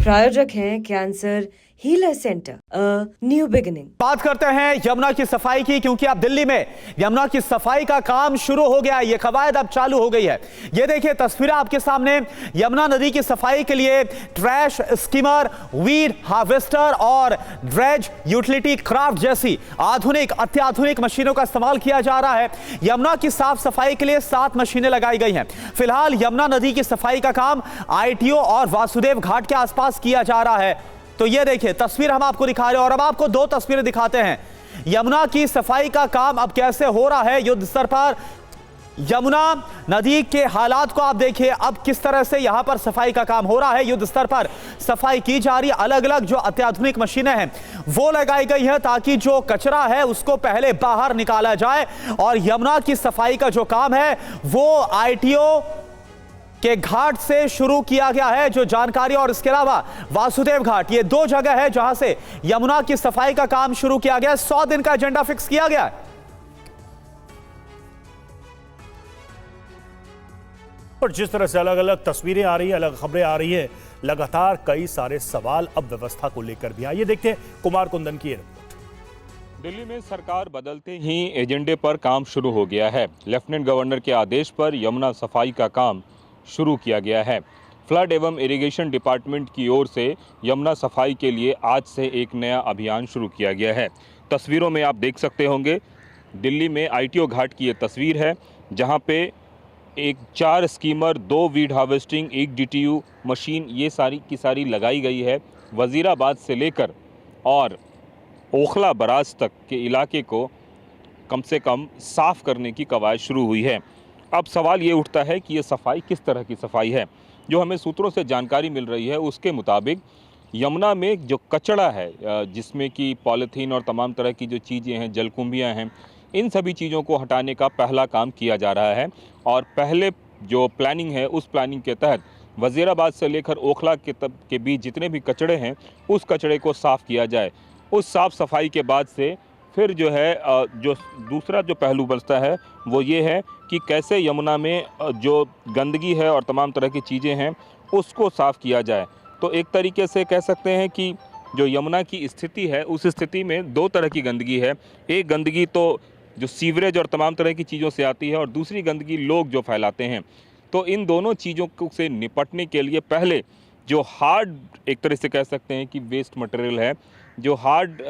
प्रायोजक हैं cancer healer centre, new beginning. बात करते हैं यमुना की सफाई की, क्योंकि अब दिल्ली में यमुना की सफाई का काम शुरू हो गया है। ये कवायद अब चालू हो गई है। ये देखिए तस्वीरें आपके सामने। यमुना नदी की सफाई के लिए ट्रैश स्कीमर, वीड हार्वेस्टर और ड्रेज यूटिलिटी क्राफ्ट जैसी आधुनिक अत्याधुनिक मशीनों का इस्तेमाल किया जा रहा है। यमुना की साफ सफाई के लिए 7 मशीनें लगाई गई हैं। फिलहाल यमुना नदी की सफाई का काम आईटीओ और वासुदेव घाट के आसपास किया जा रहा है। तो ये देखिए तस्वीर हम आपको दिखा रहे हैं और अब आपको 2 तस्वीरें दिखाते हैं। यमुना की सफाई का काम अब कैसे हो रहा है युद्ध स्तर पर। यमुना नदी के हालात को आप देखिए, अब किस तरह से यहां पर सफाई का काम हो रहा है। युद्ध स्तर पर सफाई की जा रही है। अलग अलग जो अत्याधुनिक मशीनें हैं वो लगाई गई हैं ताकि जो कचरा है उसको पहले बाहर निकाला जाए। और यमुना की सफाई का जो काम है वो आईटीओ के घाट से शुरू किया गया है। जो जानकारी, और इसके अलावा वासुदेव घाट, ये 2 जगह है जहां से यमुना की सफाई का काम शुरू किया गया है। 100 दिन का एजेंडा फिक्स किया गया है। और जिस तरह से अलग अलग तस्वीरें आ रही है, अलग खबरें आ रही है, लगातार कई सारे सवाल अब व्यवस्था को लेकर भी आइए देखते हैं कुमार कुंदन की रिपोर्ट। दिल्ली में सरकार बदलते ही एजेंडे पर काम शुरू हो गया है। लेफ्टिनेंट गवर्नर के आदेश पर यमुना सफाई का काम शुरू किया गया है। फ्लड एवं इरिगेशन डिपार्टमेंट की ओर से यमुना सफाई के लिए आज से एक नया अभियान शुरू किया गया है। तस्वीरों में आप देख सकते होंगे, दिल्ली में आईटीओ घाट की ये तस्वीर है जहां पे 4 schemer, 2 weed harvesting, 1 DTU machine, ये सारी की सारी लगाई गई है। वजीराबाद से लेकर और ओखला बराज तक के इलाके को कम से कम साफ़ करने की कवायद शुरू हुई है। अब सवाल ये उठता है कि ये सफाई किस तरह की सफाई है। जो हमें सूत्रों से जानकारी मिल रही है उसके मुताबिक यमुना में जो कचरा है, जिसमें कि पॉलीथीन और तमाम तरह की जो चीज़ें हैं, जलकुंभियाँ हैं, इन सभी चीज़ों को हटाने का पहला काम किया जा रहा है। और पहले जो प्लानिंग है उस प्लानिंग के तहत वजीराबाद से लेकर ओखला के बीच जितने भी कचरे हैं उस कचरे को साफ़ किया जाए। उस साफ़ सफाई के बाद से फिर जो है जो दूसरा जो पहलू बचता है वो ये है कि कैसे यमुना में जो गंदगी है और तमाम तरह की चीज़ें हैं उसको साफ़ किया जाए। तो एक तरीके से कह सकते हैं कि जो यमुना की स्थिति है उस स्थिति में 2 तरह की गंदगी है। एक गंदगी तो जो सीवरेज और तमाम तरह की चीज़ों से आती है और दूसरी गंदगी लोग जो फैलाते हैं। तो इन दोनों चीज़ों से निपटने के लिए पहले जो हार्ड, एक तरह से कह सकते हैं कि वेस्ट मटेरियल है, जो हार्ड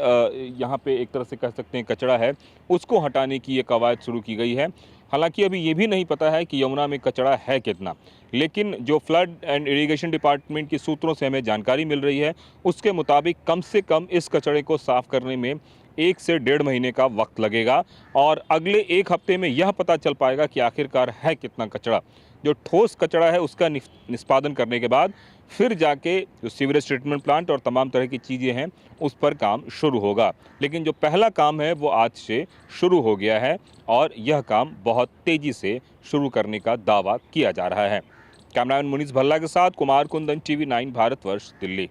यहाँ पे एक तरह से कह सकते हैं कचरा है, उसको हटाने की ये कवायद शुरू की गई है। हालांकि अभी ये भी नहीं पता है कि यमुना में कचरा है कितना, लेकिन जो फ्लड एंड इरिगेशन डिपार्टमेंट की सूत्रों से हमें जानकारी मिल रही है उसके मुताबिक कम से कम इस कचरे को साफ़ करने में 1 से 1.5 महीने का वक्त लगेगा। और अगले 1 हफ्ते में यह पता चल पाएगा कि आखिरकार है कितना कचरा। जो ठोस कचरा है उसका निष्पादन करने के बाद फिर जाके जो सीवरेज ट्रीटमेंट प्लांट और तमाम तरह की चीज़ें हैं उस पर काम शुरू होगा। लेकिन जो पहला काम है वो आज से शुरू हो गया है और यह काम बहुत तेज़ी से शुरू करने का दावा किया जा रहा है। कैमरामैन मुनीस भल्ला के साथ कुमार कुंदन, TV9 भारतवर्ष, दिल्ली।